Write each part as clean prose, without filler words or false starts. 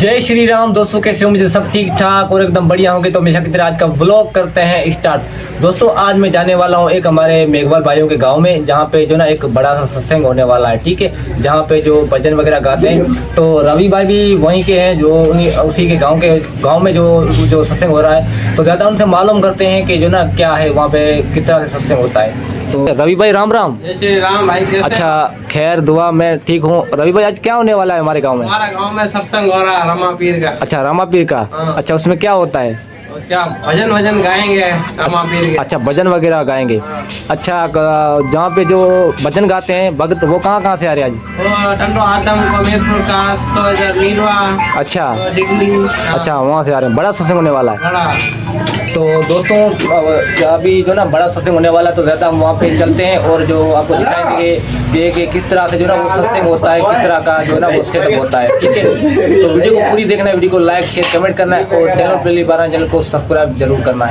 जय श्री राम दोस्तों, कैसे हो? मुझे सब ठीक ठाक और एकदम बढ़िया होंगे। तो हमेशा की तरह आज का व्लॉग करते हैं स्टार्ट। दोस्तों आज मैं जाने वाला हूँ एक हमारे मेघवाल भाइयों के गांव में, जहाँ पे जो ना एक बड़ा सा सत्संग होने वाला है। ठीक है, जहाँ पे जो भजन वगैरह गाते हैं। तो रवि भाई भी वहीं के हैं, जो उसी के गाँव में जो सत्संग हो रहा है। तो ज़्यादा उनसे मालूम करते हैं कि जो ना क्या है वहाँ पे, किस तरह से सत्संग होता है। तो रवि भाई राम राम। जय श्री राम भाई। अच्छा, खैर दुआ, मैं ठीक हूँ। रवि भाई आज क्या होने वाला है हमारे गाँव में? हमारा गांव में सत्संग हो रहा है रमा पीर का। अच्छा, रामा पीर का। हाँ। अच्छा, उसमें क्या होता है? और क्या भजन गाएंगे रमा पीर के। अच्छा, भजन वगैरह गाएंगे। हाँ। अच्छा, जहाँ पे जो भजन गाते हैं भक्त, वो कहाँ से आ रहे हैं आज? वो टंडो आदम को मीरपुर का तो इधर नीलवा। अच्छा डिगली। अच्छा, वहाँ से आ रहे हैं। बड़ा सत्संग होने वाला है। बड़ा। तो दोस्तों अभी जो ना बड़ा सत्संग होने वाला है, तो ज़्यादा हम वहाँ पे चलते हैं और जो आपको दिखाएंगे कि किस तरह से जो ना वो सत्संग होता है, किस तरह का जो ना वो सेटअप होता है। ठीक है, तो वीडियो को पूरी देखना है, वीडियो को लाइक शेयर कमेंट करना है और चैनल पहली बार चैनल को सब्सक्राइब जरूर करना है।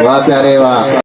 वाह प्यारे वाह।